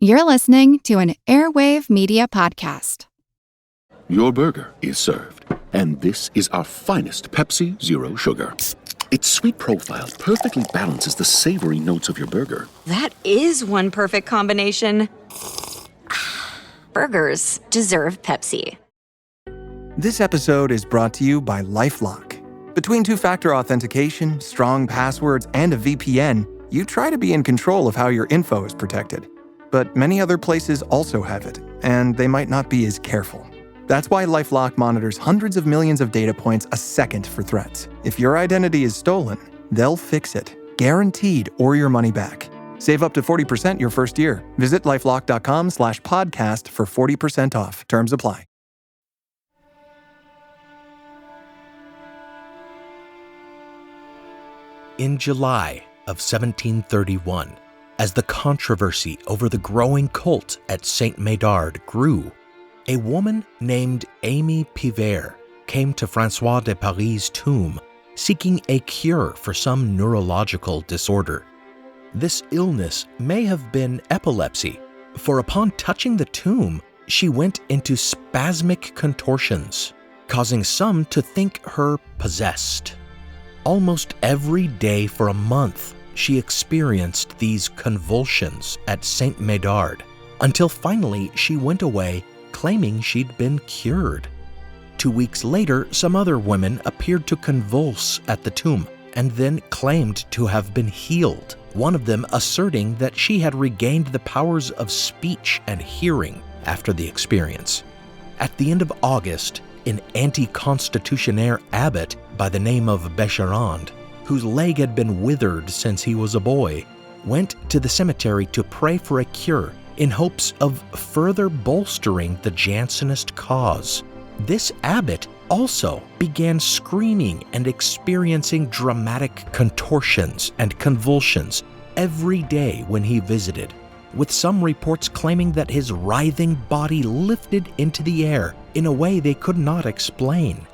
You're listening to an Airwave Media Podcast. Your burger is served, and this is our finest Pepsi Zero Sugar. Its sweet profile perfectly balances the savory notes of your burger. That is one perfect combination. Burgers deserve Pepsi. This episode is brought to you by LifeLock. Between two-factor authentication, strong passwords, and a VPN, you try to be in control of how your info is protected. But many other places also have it, and they might not be as careful. That's why LifeLock monitors hundreds of millions of data points a second for threats. If your identity is stolen, they'll fix it, guaranteed, or your money back. Save up to 40% your first year. Visit lifelock.com/podcast for 40% off. Terms apply. In July of 1731, as the controversy over the growing cult at Saint Médard grew, a woman named Amy Pivert came to François de Pâris' tomb seeking a cure for some neurological disorder. This illness may have been epilepsy, for upon touching the tomb, she went into spasmic contortions, causing some to think her possessed. Almost every day for a month, she experienced these convulsions at Saint Médard, until finally she went away claiming she'd been cured. 2 weeks later, some other women appeared to convulse at the tomb and then claimed to have been healed, one of them asserting that she had regained the powers of speech and hearing after the experience. At the end of August, an anti-constitutionnaire abbot by the name of Becherand, whose leg had been withered since he was a boy, went to the cemetery to pray for a cure in hopes of further bolstering the Jansenist cause. This abbot also began screaming and experiencing dramatic contortions and convulsions every day when he visited, with some reports claiming that his writhing body lifted into the air in a way they could not explain.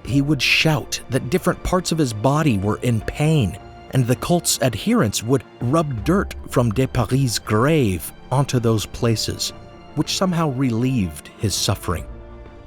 He would shout that different parts of his body were in pain, and the cult's adherents would rub dirt from de Pâris' grave onto those places, which somehow relieved his suffering.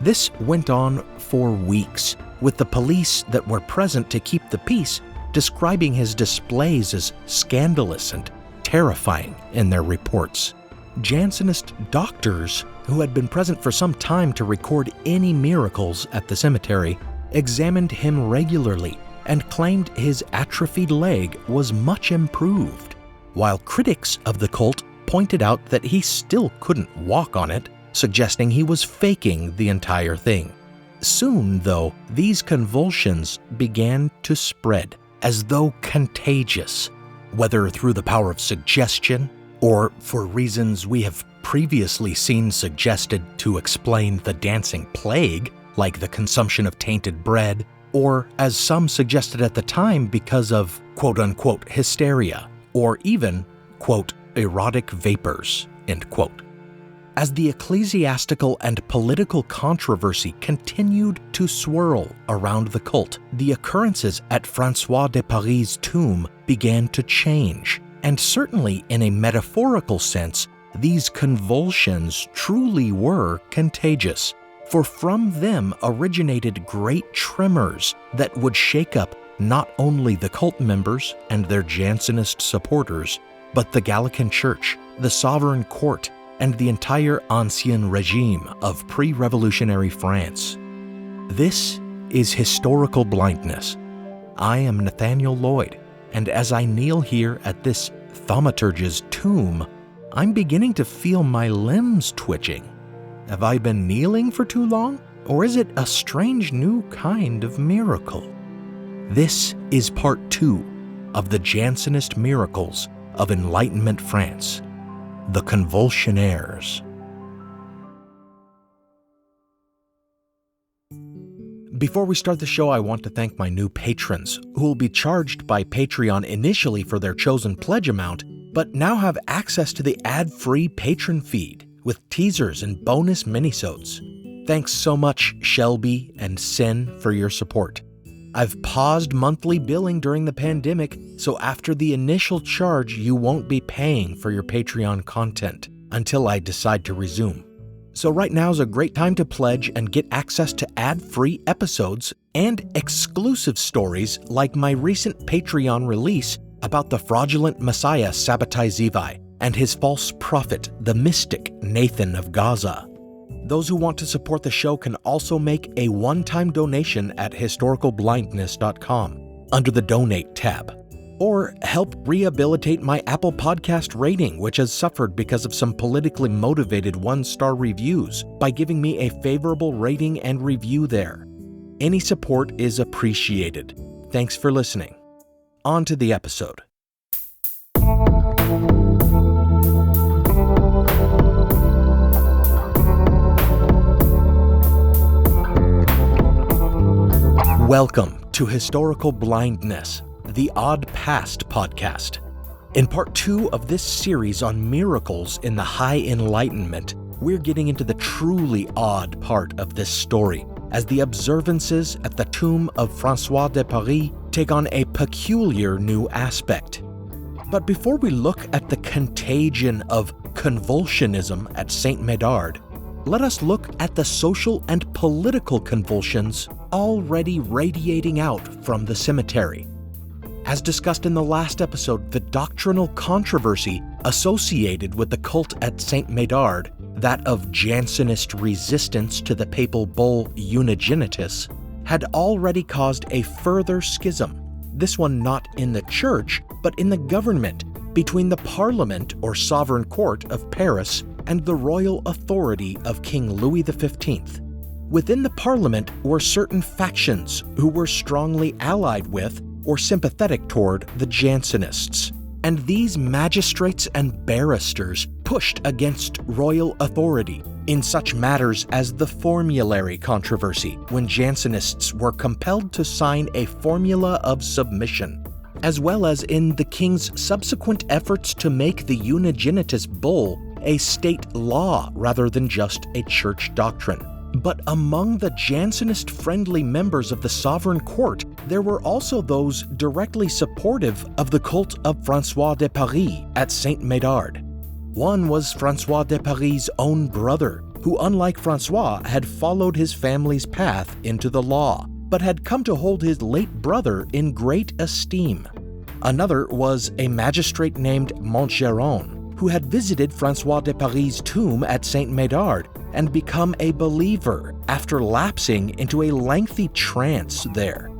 This went on for weeks, with the police that were present to keep the peace describing his displays as scandalous and terrifying in their reports. Jansenist doctors, who had been present for some time to record any miracles at the cemetery, examined him regularly and claimed his atrophied leg was much improved, while critics of the cult pointed out that he still couldn't walk on it, suggesting he was faking the entire thing. Soon, though, these convulsions began to spread as though contagious, whether through the power of suggestion or for reasons we have previously seen suggested to explain the dancing plague, like the consumption of tainted bread, or as some suggested at the time because of quote-unquote hysteria, or even, quote, erotic vapors, end quote. As the ecclesiastical and political controversy continued to swirl around the cult, the occurrences at François de Pâris' tomb began to change, and certainly in a metaphorical sense, these convulsions truly were contagious, for from them originated great tremors that would shake up not only the cult members and their Jansenist supporters, but the Gallican Church, the sovereign court, and the entire Ancien Regime of pre-revolutionary France. This is Historical Blindness. I am Nathaniel Lloyd, and as I kneel here at this thaumaturge's tomb, I'm beginning to feel my limbs twitching. Have I been kneeling for too long? Or is it a strange new kind of miracle? This is part 2 of the Jansenist miracles of Enlightenment France, the Convulsionnaires. Before we start the show, I want to thank my new patrons, who will be charged by Patreon initially for their chosen pledge amount, but now have access to the ad-free patron feed with teasers and bonus minisodes. Thanks so much, Shelby and Sin, for your support. I've paused monthly billing during the pandemic, so after the initial charge, you won't be paying for your Patreon content. until I decide to resume. So right now is a great time to pledge and get access to ad-free episodes and exclusive stories like my recent Patreon release about the fraudulent Messiah Sabbatai Zivi and his false prophet, the mystic Nathan of Gaza. Those who want to support the show can also make a one-time donation at historicalblindness.com under the Donate tab, or help rehabilitate my Apple Podcast rating, which has suffered because of some politically motivated one-star reviews, by giving me a favorable rating and review there. Any support is appreciated. Thanks for listening. On to the episode. Welcome to Historical Blindness, the Odd Past podcast. In part 2 of this series on miracles in the High Enlightenment, we're getting into the truly odd part of this story, as the observances at the tomb of François de Pâris take on a peculiar new aspect. But before we look at the contagion of convulsionism at Saint Médard, let us look at the social and political convulsions already radiating out from the cemetery. As discussed in the last episode, the doctrinal controversy associated with the cult at Saint Médard, that of Jansenist resistance to the papal bull Unigenitus, had already caused a further schism, this one not in the church, but in the government, between the Parliament or Sovereign Court of Paris and the royal authority of King Louis XV. Within the Parliament were certain factions who were strongly allied with or sympathetic toward the Jansenists, and these magistrates and barristers pushed against royal authority in such matters as the formulary controversy, when Jansenists were compelled to sign a formula of submission, as well as in the king's subsequent efforts to make the Unigenitus bull a state law rather than just a church doctrine. But among the Jansenist-friendly members of the Sovereign Court, there were also those directly supportive of the cult of François de Pâris at Saint Médard. One was François de Pâris' own brother, who, unlike François, had followed his family's path into the law, but had come to hold his late brother in great esteem. Another was a magistrate named Montgeron, who had visited François de Pâris' tomb at Saint Médard and become a believer after lapsing into a lengthy trance there.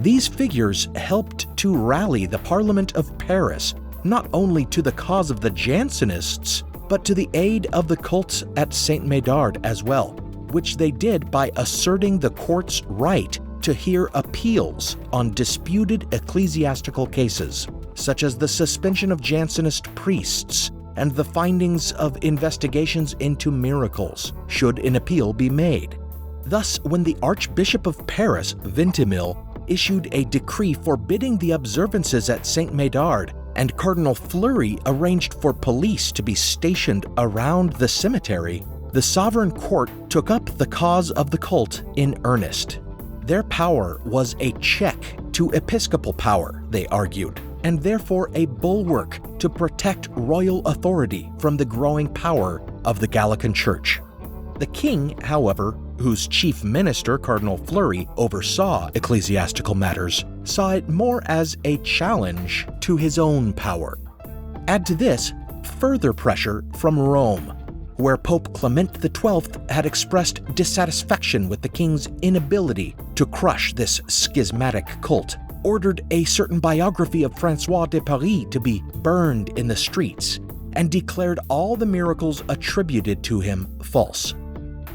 These figures helped to rally the Parliament of Paris not only to the cause of the Jansenists, but to the aid of the cults at Saint Médard as well, which they did by asserting the court's right to hear appeals on disputed ecclesiastical cases, such as the suspension of Jansenist priests and the findings of investigations into miracles, should an appeal be made. Thus, when the Archbishop of Paris, Vintimille, issued a decree forbidding the observances at Saint Médard, and Cardinal Fleury arranged for police to be stationed around the cemetery, the Sovereign Court took up the cause of the cult in earnest. Their power was a check to episcopal power, they argued, and therefore a bulwark to protect royal authority from the growing power of the Gallican Church. The king, however, whose chief minister, Cardinal Fleury, oversaw ecclesiastical matters, saw it more as a challenge to his own power. Add to this further pressure from Rome, where Pope Clement XII had expressed dissatisfaction with the king's inability to crush this schismatic cult, ordered a certain biography of François de Pâris to be burned in the streets, and declared all the miracles attributed to him false.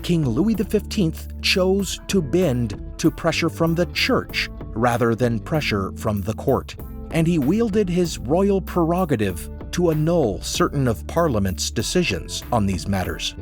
King Louis XV chose to bend to pressure from the church rather than pressure from the court, and he wielded his royal prerogative to annul certain of Parliament's decisions on these matters.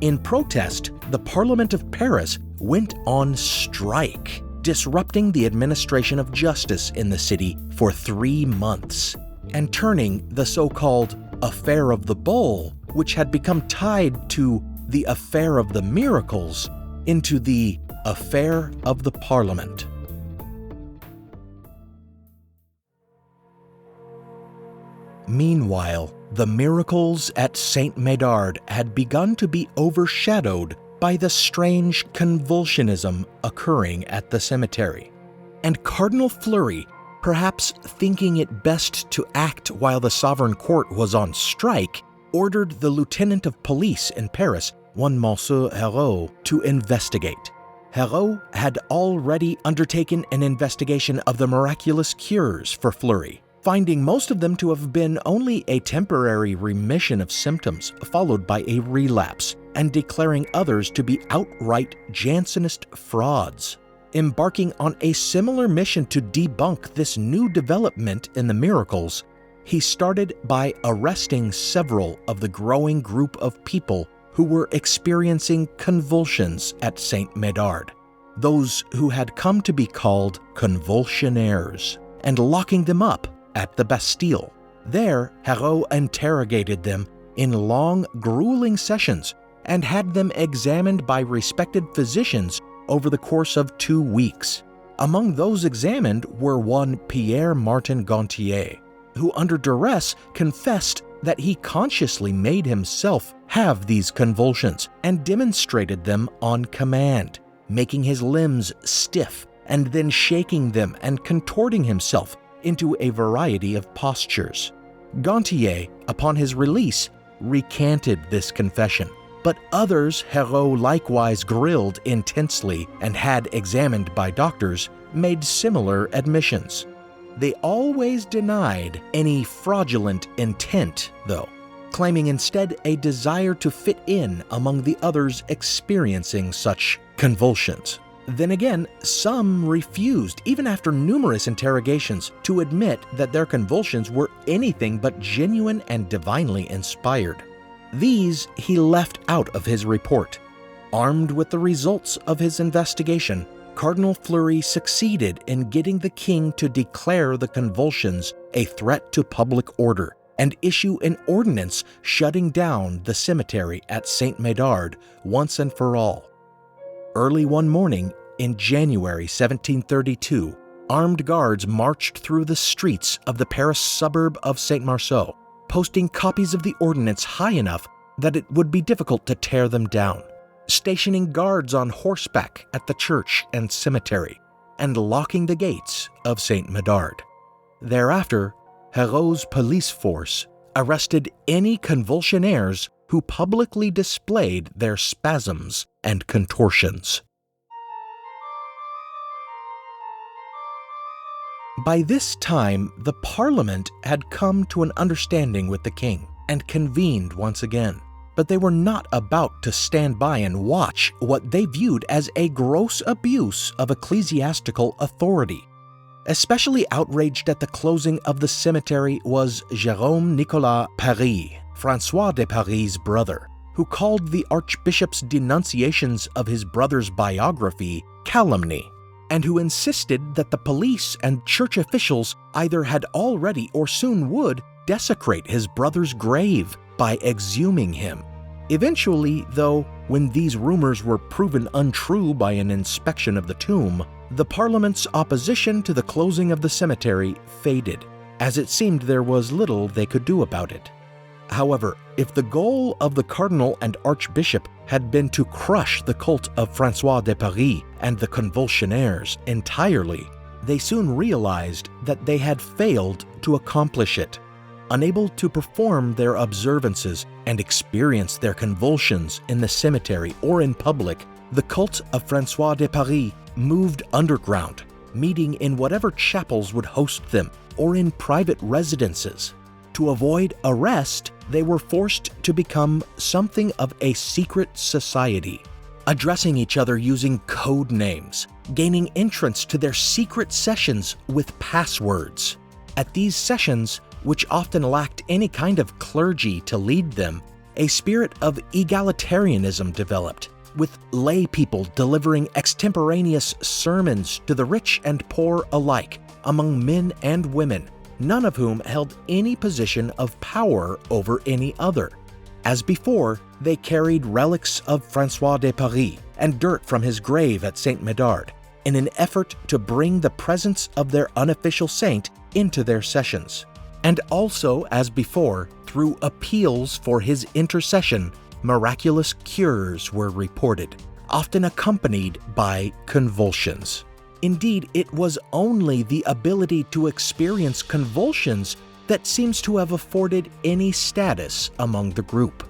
In protest, the Parliament of Paris went on strike, disrupting the administration of justice in the city for 3 months, and turning the so-called Affair of the Bull, which had become tied to the Affair of the Miracles, into the Affair of the Parliament. Meanwhile, the miracles at Saint Médard had begun to be overshadowed by the strange convulsionism occurring at the cemetery. And Cardinal Fleury, perhaps thinking it best to act while the sovereign court was on strike, ordered the lieutenant of police in Paris, one Monsieur Hérault, to investigate. Hérault had already undertaken an investigation of the miraculous cures for Fleury, finding most of them to have been only a temporary remission of symptoms followed by a relapse, and declaring others to be outright Jansenist frauds. Embarking on a similar mission to debunk this new development in the miracles, he started by arresting several of the growing group of people who were experiencing convulsions at Saint Médard, those who had come to be called Convulsionnaires, and locking them up at the Bastille. There, Hérault interrogated them in long, grueling sessions and had them examined by respected physicians over the course of 2 weeks. Among those examined were one Pierre Martin Gantier, who under duress confessed that he consciously made himself have these convulsions and demonstrated them on command, making his limbs stiff and then shaking them and contorting himself into a variety of postures. Gantier, upon his release, recanted this confession, but others Hérault likewise grilled intensely and had examined by doctors made similar admissions. They always denied any fraudulent intent, though, claiming instead a desire to fit in among the others experiencing such convulsions. Then again, some refused, even after numerous interrogations, to admit that their convulsions were anything but genuine and divinely inspired. These he left out of his report. Armed with the results of his investigation, Cardinal Fleury succeeded in getting the king to declare the convulsions a threat to public order and issue an ordinance shutting down the cemetery at Saint Médard once and for all. Early one morning in January 1732, armed guards marched through the streets of the Paris suburb of Saint-Marceau, posting copies of the ordinance high enough that it would be difficult to tear them down, stationing guards on horseback at the church and cemetery, and locking the gates of Saint Médard. Thereafter, Hérault's police force arrested any convulsionnaires who publicly displayed their spasms and contortions. By this time, the Parliament had come to an understanding with the king and convened once again, but they were not about to stand by and watch what they viewed as a gross abuse of ecclesiastical authority. Especially outraged at the closing of the cemetery was Jérôme Nicolas Pâris, François de Pâris' brother, who called the archbishop's denunciations of his brother's biography calumny, and who insisted that the police and church officials either had already or soon would desecrate his brother's grave by exhuming him. Eventually, though, when these rumors were proven untrue by an inspection of the tomb, the Parliament's opposition to the closing of the cemetery faded, as it seemed there was little they could do about it. However, if the goal of the cardinal and archbishop had been to crush the cult of François de Pâris and the Convulsionnaires entirely, they soon realized that they had failed to accomplish it. Unable to perform their observances and experience their convulsions in the cemetery or in public, the cult of François de Pâris moved underground, meeting in whatever chapels would host them or in private residences. To avoid arrest, they were forced to become something of a secret society, addressing each other using code names, gaining entrance to their secret sessions with passwords. At these sessions, which often lacked any kind of clergy to lead them, a spirit of egalitarianism developed, with lay people delivering extemporaneous sermons to the rich and poor alike, among men and women, none of whom held any position of power over any other. As before, they carried relics of François de Pâris and dirt from his grave at Saint Médard in an effort to bring the presence of their unofficial saint into their sessions. And also, as before, through appeals for his intercession, miraculous cures were reported, often accompanied by convulsions. Indeed, it was only the ability to experience convulsions that seems to have afforded any status among the group.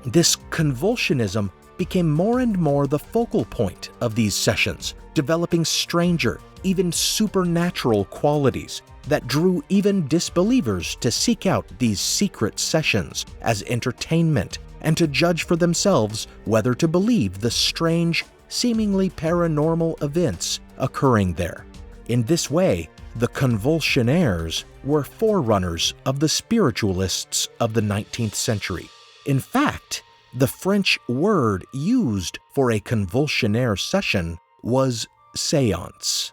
This convulsionism became more and more the focal point of these sessions, developing stranger, even supernatural qualities that drew even disbelievers to seek out these secret sessions as entertainment and to judge for themselves whether to believe the strange, seemingly paranormal events occurring there. In this way, the Convulsionnaires were forerunners of the spiritualists of the 19th century. In fact, the French word used for a convulsionnaire session was séance.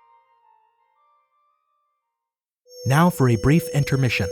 Now for a brief intermission.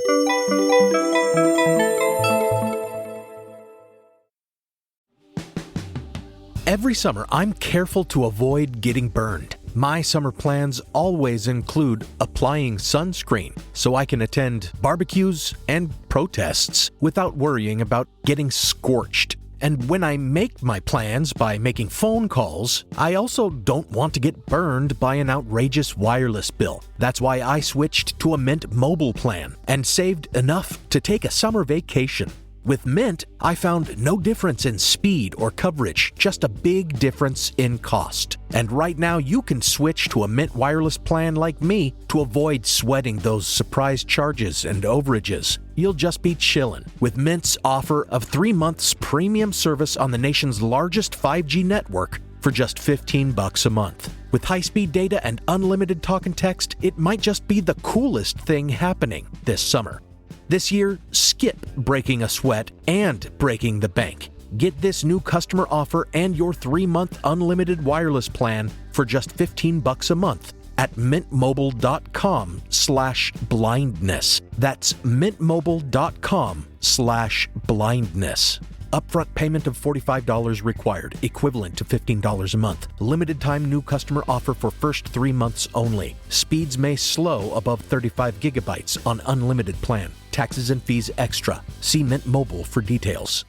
Every summer, I'm careful to avoid getting burned. My summer plans always include applying sunscreen so I can attend barbecues and protests without worrying about getting scorched. And when I make my plans by making phone calls, I also don't want to get burned by an outrageous wireless bill. That's why I switched to a Mint Mobile plan and saved enough to take a summer vacation. With Mint, I found no difference in speed or coverage, just a big difference in cost. And right now you can switch to a Mint wireless plan like me to avoid sweating those surprise charges and overages. You'll just be chillin' with Mint's offer of 3 months premium service on the nation's largest 5G network for just $15 a month. With high-speed data and unlimited talk and text, it might just be the coolest thing happening this summer. This year, skip breaking a sweat and breaking the bank. Get this new customer offer and your 3-month unlimited wireless plan for just $15 a month at mintmobile.com/blindness. That's mintmobile.com/blindness. Upfront payment of $45 required, equivalent to $15 a month. Limited time new customer offer for first 3 months only. Speeds may slow above 35 gigabytes on unlimited plan. Taxes and fees extra. See Mint Mobile for details.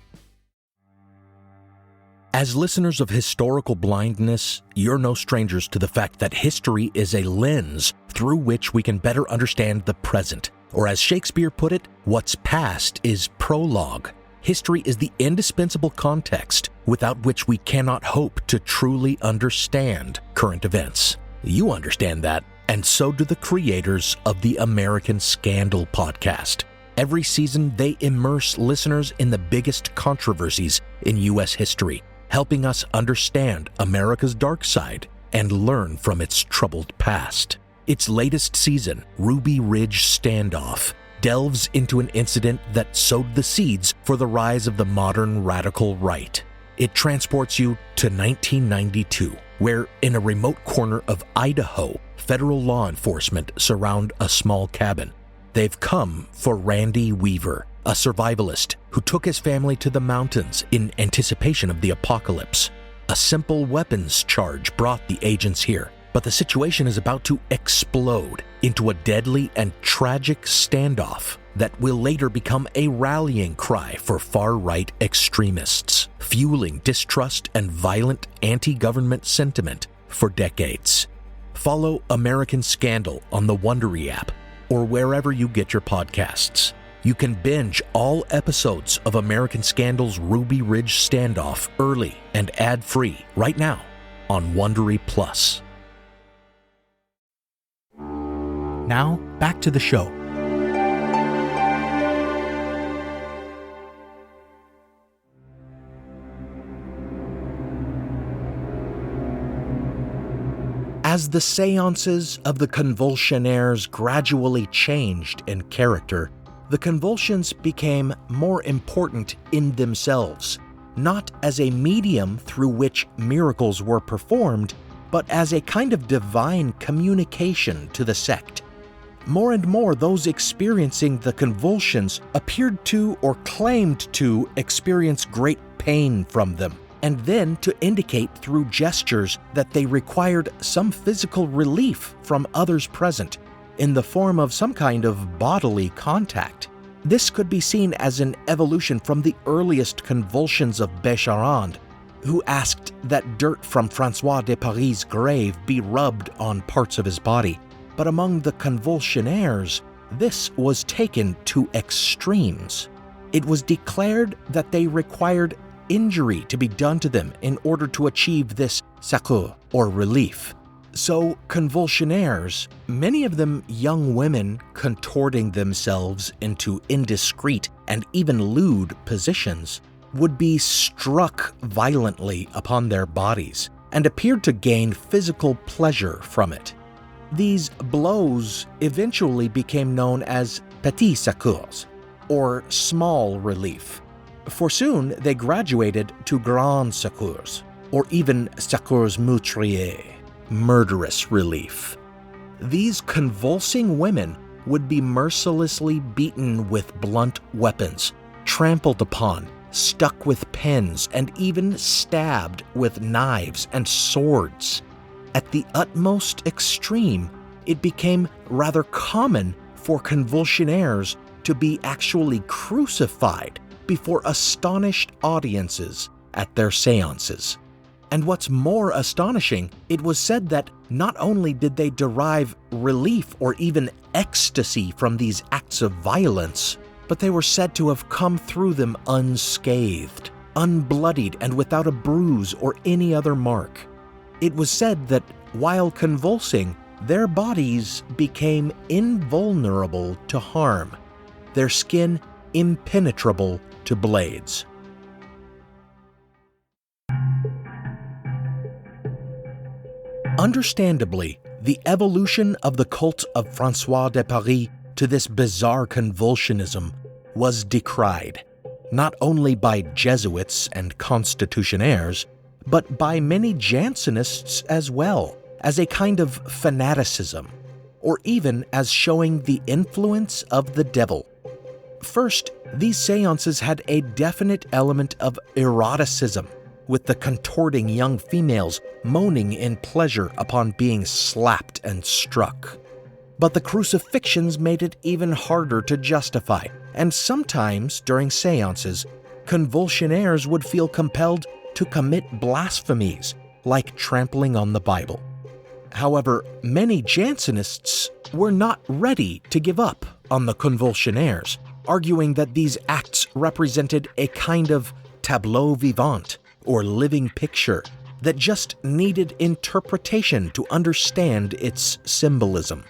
As listeners of Historical Blindness, you're no strangers to the fact that history is a lens through which we can better understand the present. Or as Shakespeare put it, what's past is prologue. History is the indispensable context without which we cannot hope to truly understand current events. You understand that, and so do the creators of the American Scandal podcast. Every season, they immerse listeners in the biggest controversies in U.S. history, helping us understand America's dark side and learn from its troubled past. Its latest season, Ruby Ridge Standoff, delves into an incident that sowed the seeds for the rise of the modern radical right. It transports you to 1992, where in a remote corner of Idaho, federal law enforcement surround a small cabin. They've come for Randy Weaver, a survivalist who took his family to the mountains in anticipation of the apocalypse. A simple weapons charge brought the agents here, but the situation is about to explode into a deadly and tragic standoff that will later become a rallying cry for far-right extremists, fueling distrust and violent anti-government sentiment for decades. Follow American Scandal on the Wondery app or wherever you get your podcasts. You can binge all episodes of American Scandal's Ruby Ridge Standoff early and ad-free right now on Wondery Plus. Now, back to the show. As the seances of the Convulsionnaires gradually changed in character, the convulsions became more important in themselves, not as a medium through which miracles were performed, but as a kind of divine communication to the sect. More and more, those experiencing the convulsions appeared to or claimed to experience great pain from them, and then to indicate through gestures that they required some physical relief from others present. in the form of some kind of bodily contact. This could be seen as an evolution from the earliest convulsions of Bécharand, who asked that dirt from François de Pâris' grave be rubbed on parts of his body. But among the convulsionnaires, this was taken to extremes. It was declared that they required injury to be done to them in order to achieve this secours, or relief. So convulsionnaires, many of them young women contorting themselves into indiscreet and even lewd positions, would be struck violently upon their bodies and appeared to gain physical pleasure from it. These blows eventually became known as petits secours, or small relief, for soon they graduated to grands secours, or even secours meurtriers, murderous relief. These convulsing women would be mercilessly beaten with blunt weapons, trampled upon, stuck with pens, and even stabbed with knives and swords. At the utmost extreme, it became rather common for convulsionnaires to be actually crucified before astonished audiences at their seances. And what's more astonishing, it was said that not only did they derive relief or even ecstasy from these acts of violence, but they were said to have come through them unscathed, unbloodied, and without a bruise or any other mark. It was said that while convulsing, their bodies became invulnerable to harm, their skin impenetrable to blades. Understandably, the evolution of the cult of François de Pâris to this bizarre convulsionism was decried, not only by Jesuits and constitutionnaires, but by many Jansenists as well, as a kind of fanaticism, or even as showing the influence of the devil. First, these seances had a definite element of eroticism, with the contorting young females moaning in pleasure upon being slapped and struck. But the crucifixions made it even harder to justify, and sometimes during seances, convulsionnaires would feel compelled to commit blasphemies, like trampling on the Bible. However, many Jansenists were not ready to give up on the convulsionnaires, arguing that these acts represented a kind of tableau vivant, or living picture, that just needed interpretation to understand its symbolism.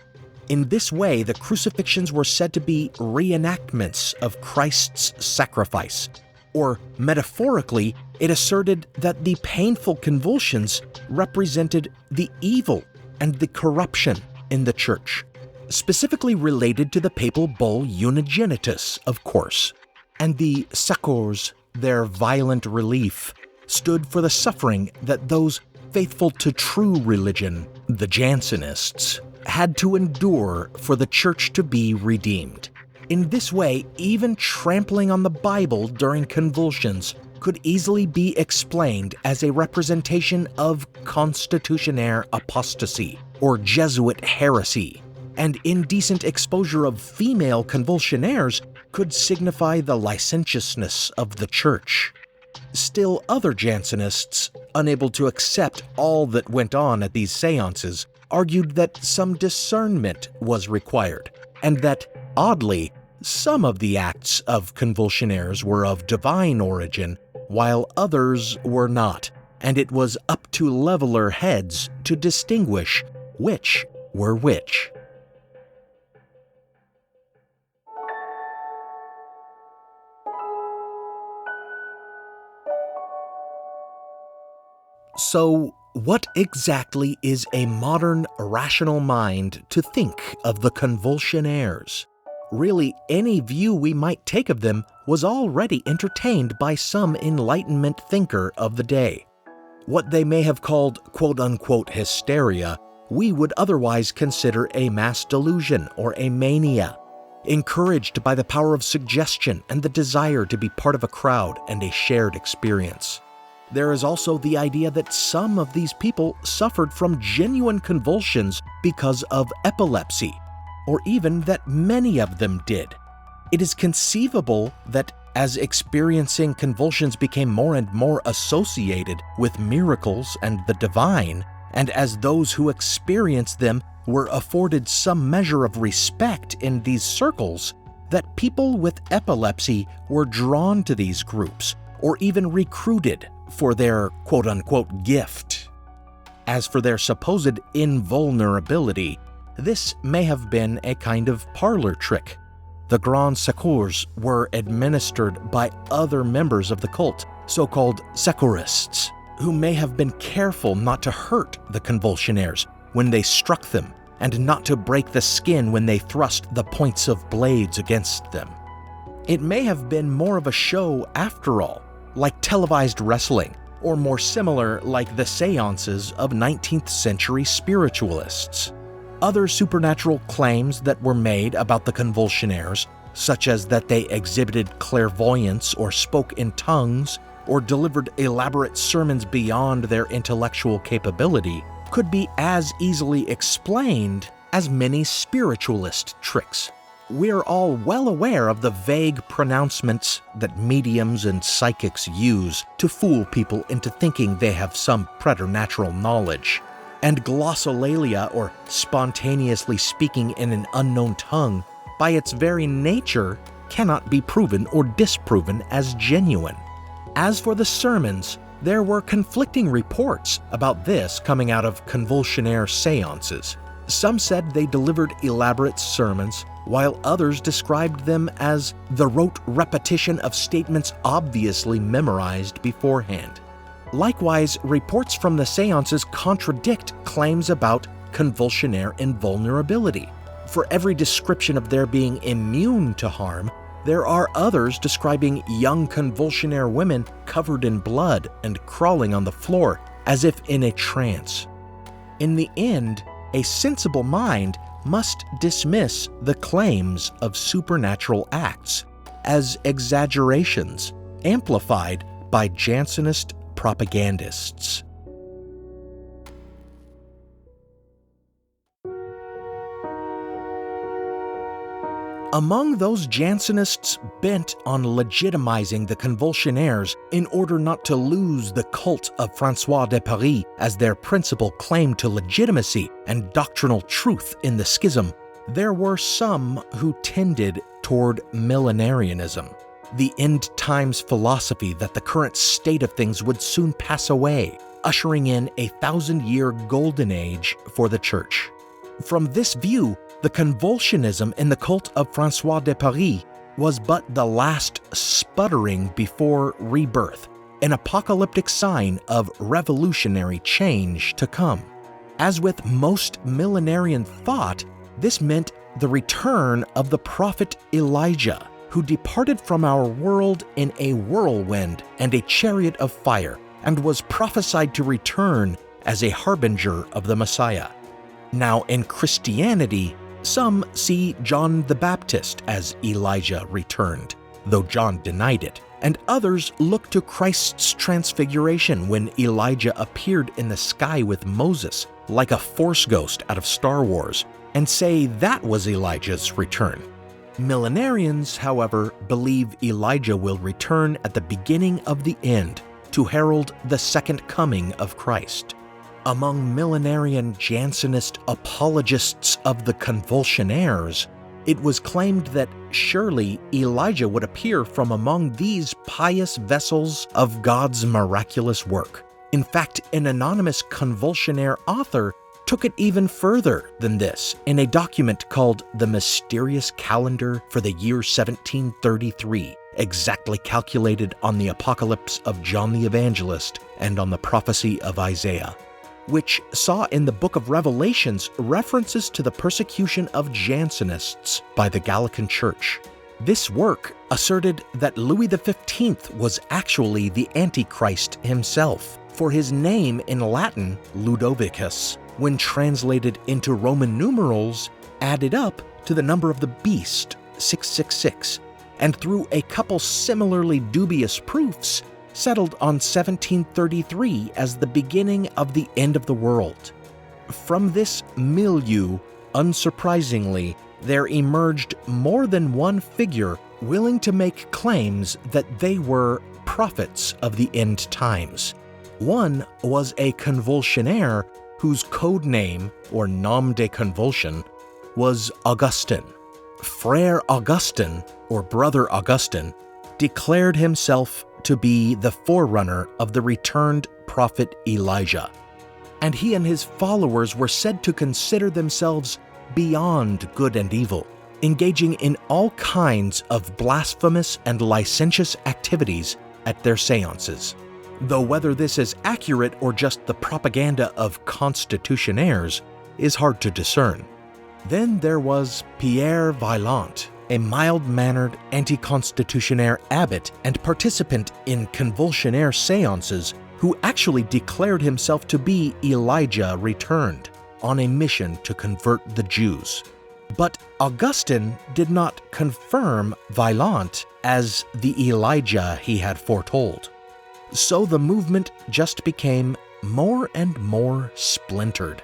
In this way, the crucifixions were said to be reenactments of Christ's sacrifice, or metaphorically, it asserted that the painful convulsions represented the evil and the corruption in the Church, specifically related to the papal bull Unigenitus, of course, and the secours, their violent relief, stood for the suffering that those faithful to true religion, the Jansenists, had to endure for the Church to be redeemed. In this way, even trampling on the Bible during convulsions could easily be explained as a representation of constitutionnaire apostasy or Jesuit heresy, and indecent exposure of female convulsionnaires could signify the licentiousness of the Church. Still, other Jansenists, unable to accept all that went on at these seances, argued that some discernment was required, and that, oddly, some of the acts of convulsionnaires were of divine origin, while others were not, and it was up to leveler heads to distinguish which were which. So, what exactly is a modern rational mind to think of the convulsionnaires? Really, any view we might take of them was already entertained by some Enlightenment thinker of the day. What they may have called quote-unquote hysteria, we would otherwise consider a mass delusion or a mania, encouraged by the power of suggestion and the desire to be part of a crowd and a shared experience. There is also the idea that some of these people suffered from genuine convulsions because of epilepsy, or even that many of them did. It is conceivable that as experiencing convulsions became more and more associated with miracles and the divine, and as those who experienced them were afforded some measure of respect in these circles, that people with epilepsy were drawn to these groups, or even recruited for their quote-unquote gift. As for their supposed invulnerability, this may have been a kind of parlor trick. The Grand Secours were administered by other members of the cult, so-called secourists, who may have been careful not to hurt the convulsionnaires when they struck them, and not to break the skin when they thrust the points of blades against them. It may have been more of a show after all, like televised wrestling, or more similar like the seances of 19th century spiritualists. Other supernatural claims that were made about the convulsionnaires, such as that they exhibited clairvoyance or spoke in tongues, or delivered elaborate sermons beyond their intellectual capability, could be as easily explained as many spiritualist tricks. We're all well aware of the vague pronouncements that mediums and psychics use to fool people into thinking they have some preternatural knowledge. And glossolalia, or spontaneously speaking in an unknown tongue, by its very nature cannot be proven or disproven as genuine. As for the sermons, there were conflicting reports about this coming out of convulsionnaire seances. Some said they delivered elaborate sermons, while others described them as the rote repetition of statements obviously memorized beforehand. Likewise, reports from the seances contradict claims about convulsionnaire invulnerability. For every description of their being immune to harm, there are others describing young convulsionnaire women covered in blood and crawling on the floor as if in a trance. In the end, a sensible mind must dismiss the claims of supernatural acts as exaggerations amplified by Jansenist propagandists. Among those Jansenists bent on legitimizing the convulsionnaires in order not to lose the cult of François de Pâris as their principal claim to legitimacy and doctrinal truth in the schism, there were some who tended toward millenarianism, the end-times philosophy that the current state of things would soon pass away, ushering in a 1,000-year golden age for the Church. From this view, the convulsionism in the cult of François de Pâris was but the last sputtering before rebirth, an apocalyptic sign of revolutionary change to come. As with most millenarian thought, this meant the return of the prophet Elijah, who departed from our world in a whirlwind and a chariot of fire, and was prophesied to return as a harbinger of the Messiah. Now, in Christianity, some see John the Baptist as Elijah returned, though John denied it, and others look to Christ's transfiguration when Elijah appeared in the sky with Moses, like a Force ghost out of Star Wars, and say that was Elijah's return. Millenarians, however, believe Elijah will return at the beginning of the end to herald the second coming of Christ. Among millenarian Jansenist apologists of the convulsionnaires, it was claimed that surely Elijah would appear from among these pious vessels of God's miraculous work. In fact, an anonymous convulsionnaire author took it even further than this in a document called The Mysterious Calendar for the Year 1733, exactly calculated on the apocalypse of John the Evangelist and on the prophecy of Isaiah, which saw in the Book of Revelations references to the persecution of Jansenists by the Gallican Church. This work asserted that Louis XV was actually the Antichrist himself, for his name in Latin, Ludovicus, when translated into Roman numerals, added up to the number of the beast, 666, and through a couple similarly dubious proofs, settled on 1733 as the beginning of the end of the world. From this milieu, unsurprisingly, there emerged more than one figure willing to make claims that they were prophets of the end times. One was a convulsionnaire whose code name, or nom de convulsion, was Augustin. Frère Augustin, or Brother Augustin, declared himself to be the forerunner of the returned prophet Elijah, and he and his followers were said to consider themselves beyond good and evil, engaging in all kinds of blasphemous and licentious activities at their seances. Though whether this is accurate or just the propaganda of constitutionnaires is hard to discern. Then there was Pierre Vaillant, a mild-mannered anti-constitutionnaire abbot and participant in convulsionnaire seances who actually declared himself to be Elijah returned on a mission to convert the Jews. But Augustin did not confirm Vaillant as the Elijah he had foretold. So the movement just became more and more splintered.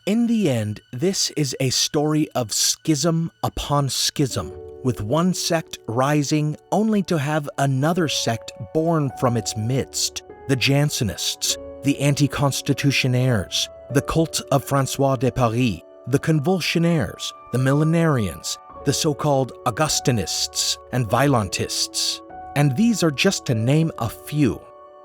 In the end, this is a story of schism upon schism, with one sect rising only to have another sect born from its midst: the Jansenists, the anti-constitutionnaires, the cult of François de Pâris, the convulsionnaires, the millenarians, the so-called Augustinists and Vaillantists. And these are just to name a few.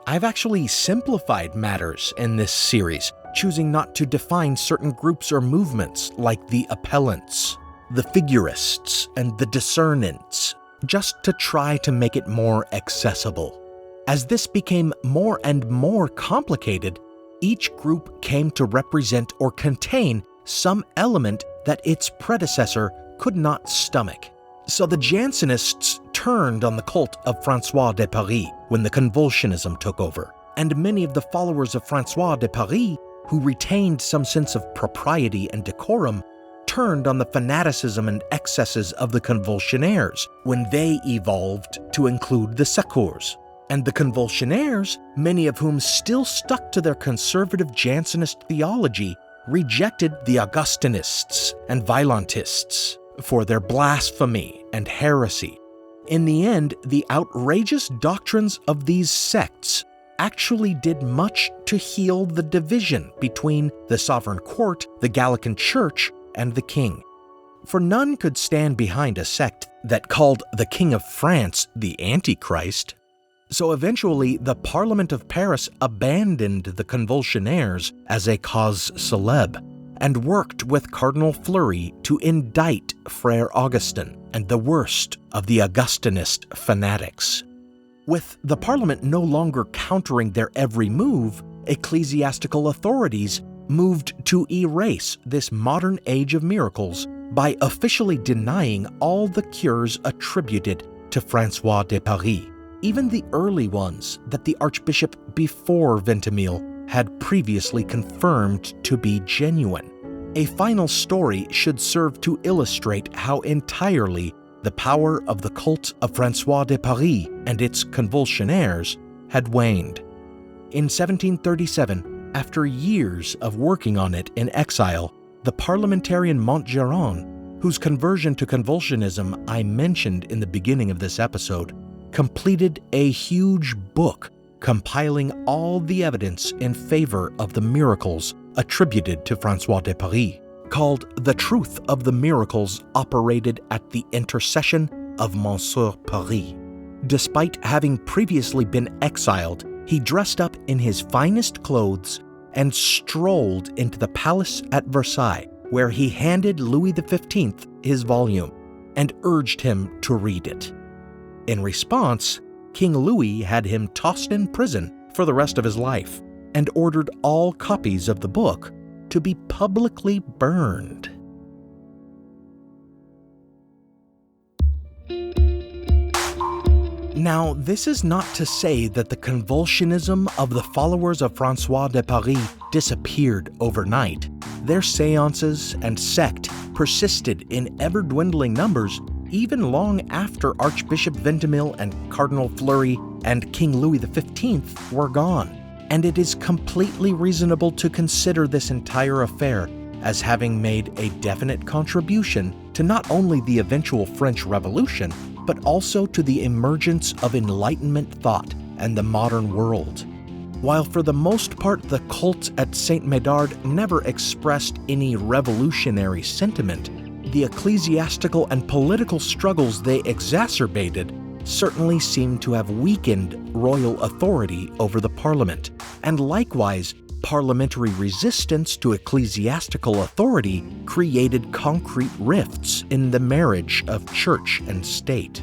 I've actually simplified matters in this series, choosing not to define certain groups or movements like the appellants, the figurists, and the discernants, just to try to make it more accessible. As this became more and more complicated, each group came to represent or contain some element that its predecessor could not stomach. So the Jansenists turned on the cult of François de Pâris when the convulsionism took over, and many of the followers of François de Pâris, who retained some sense of propriety and decorum, turned on the fanaticism and excesses of the convulsionnaires when they evolved to include the secours. And the convulsionnaires, many of whom still stuck to their conservative Jansenist theology, rejected the Augustinists and Vaillantists for their blasphemy and heresy. In the end, the outrageous doctrines of these sects actually did much to heal the division between the sovereign court, the Gallican Church, and the king. For none could stand behind a sect that called the King of France the Antichrist. So eventually, the Parliament of Paris abandoned the convulsionnaires as a cause célèbre and worked with Cardinal Fleury to indict Frère Augustin and the worst of the Augustinist fanatics. With the Parliament no longer countering their every move, ecclesiastical authorities moved to erase this modern age of miracles by officially denying all the cures attributed to François de Pâris, even the early ones that the Archbishop before Ventimille had previously confirmed to be genuine. A final story should serve to illustrate how entirely the power of the cult of François de Pâris and its convulsionnaires had waned. In 1737, after years of working on it in exile, the parliamentarian Montgeron, whose conversion to convulsionism I mentioned in the beginning of this episode, completed a huge book compiling all the evidence in favor of the miracles attributed to François de Pâris, called The Truth of the Miracles Operated at the Intercession of Monsieur Paris. Despite having previously been exiled, he dressed up in his finest clothes and strolled into the palace at Versailles, where he handed Louis XV his volume and urged him to read it. In response, King Louis had him tossed in prison for the rest of his life and ordered all copies of the book to be publicly burned. Now, this is not to say that the convulsionism of the followers of François de Pâris disappeared overnight. Their seances and sect persisted in ever-dwindling numbers even long after Archbishop Ventimille and Cardinal Fleury and King Louis XV were gone. And it is completely reasonable to consider this entire affair as having made a definite contribution to not only the eventual French Revolution, but also to the emergence of Enlightenment thought and the modern world. While for the most part the cult at Saint Médard never expressed any revolutionary sentiment, the ecclesiastical and political struggles they exacerbated certainly seem to have weakened royal authority over the parliament, and likewise, parliamentary resistance to ecclesiastical authority created concrete rifts in the marriage of church and state.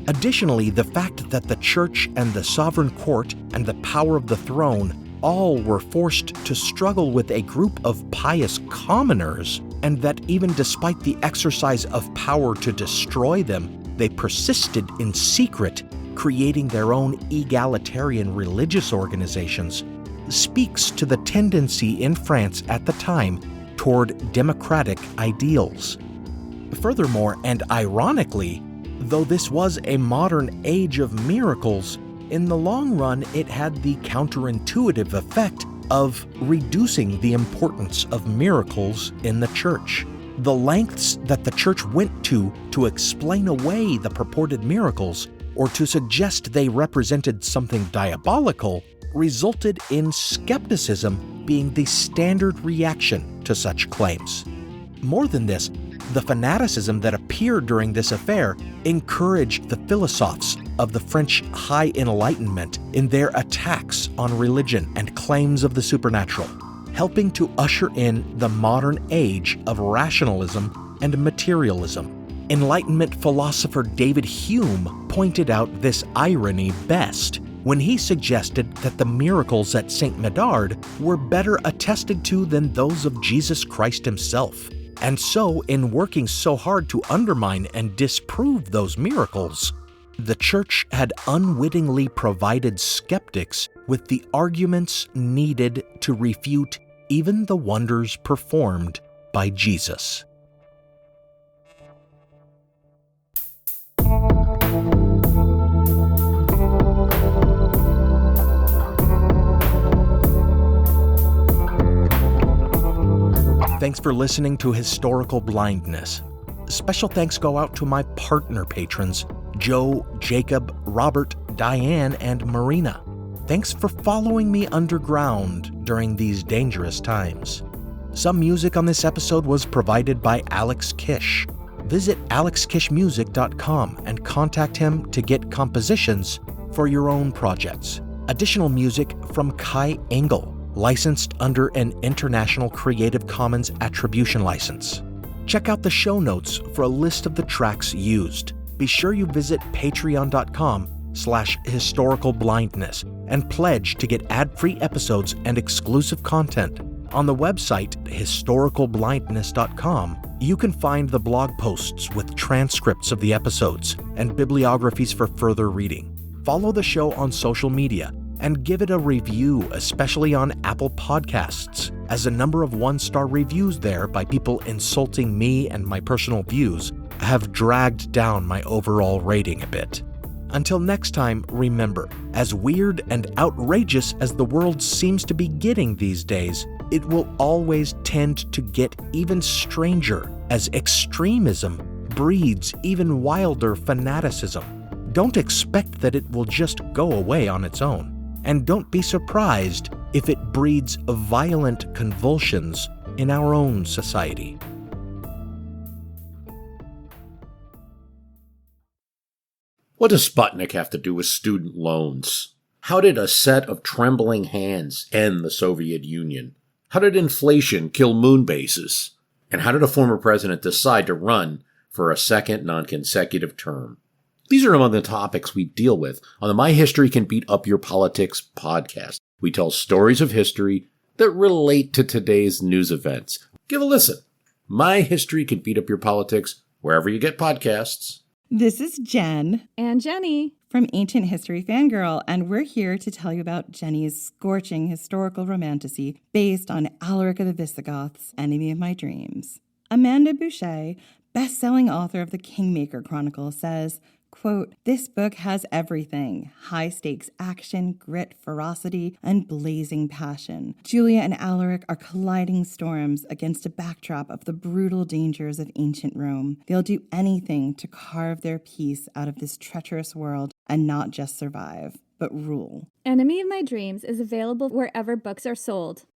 Additionally, the fact that the church and the sovereign court and the power of the throne all were forced to struggle with a group of pious commoners, and that even despite the exercise of power to destroy them, they persisted in secret, creating their own egalitarian religious organizations, speaks to the tendency in France at the time toward democratic ideals. Furthermore, and ironically, though this was a modern age of miracles, in the long run it had the counterintuitive effect of reducing the importance of miracles in the church. The lengths that the church went to explain away the purported miracles, or to suggest they represented something diabolical, resulted in skepticism being the standard reaction to such claims. More than this, the fanaticism that appeared during this affair encouraged the philosophes of the French High Enlightenment in their attacks on religion and claims of the supernatural, helping to usher in the modern age of rationalism and materialism. Enlightenment philosopher David Hume pointed out this irony best when he suggested that the miracles at Saint Médard were better attested to than those of Jesus Christ himself. And so, in working so hard to undermine and disprove those miracles, the Church had unwittingly provided skeptics with the arguments needed to refute even the wonders performed by Jesus. Thanks for listening to Historical Blindness. Special thanks go out to my partner patrons, Joe, Jacob, Robert, Diane, and Marina. Thanks for following me underground during these dangerous times. Some music on this episode was provided by Alex Kish. Visit alexkishmusic.com and contact him to get compositions for your own projects. Additional music from Kai Engel, licensed under an International Creative Commons Attribution License. Check out the show notes for a list of the tracks used. Be sure you visit patreon.com/historicalblindness and pledge to get ad-free episodes and exclusive content. On the website, historicalblindness.com, you can find the blog posts with transcripts of the episodes and bibliographies for further reading. Follow the show on social media and give it a review, especially on Apple Podcasts, as a number of one-star reviews there by people insulting me and my personal views have dragged down my overall rating a bit. Until next time, remember, as weird and outrageous as the world seems to be getting these days, it will always tend to get even stranger as extremism breeds even wilder fanaticism. Don't expect that it will just go away on its own. And don't be surprised if it breeds violent convulsions in our own society. What does Sputnik have to do with student loans? How did a set of trembling hands end the Soviet Union? How did inflation kill moon bases? And how did a former president decide to run for a second non-consecutive term? These are among the topics we deal with on the My History Can Beat Up Your Politics podcast. We tell stories of history that relate to today's news events. Give a listen. My History Can Beat Up Your Politics, wherever you get podcasts. This is Jen. And Jenny. From Ancient History Fangirl, and we're here to tell you about Jenny's scorching historical romantasy based on Alaric of the Visigoths, Enemy of My Dreams. Amanda Boucher, best-selling author of the Kingmaker Chronicle, says, quote, "This book has everything: high-stakes action, grit, ferocity, and blazing passion. Julia and Alaric are colliding storms against a backdrop of the brutal dangers of ancient Rome. They'll do anything to carve their piece out of this treacherous world and not just survive, but rule." Enemy of My Dreams is available wherever books are sold.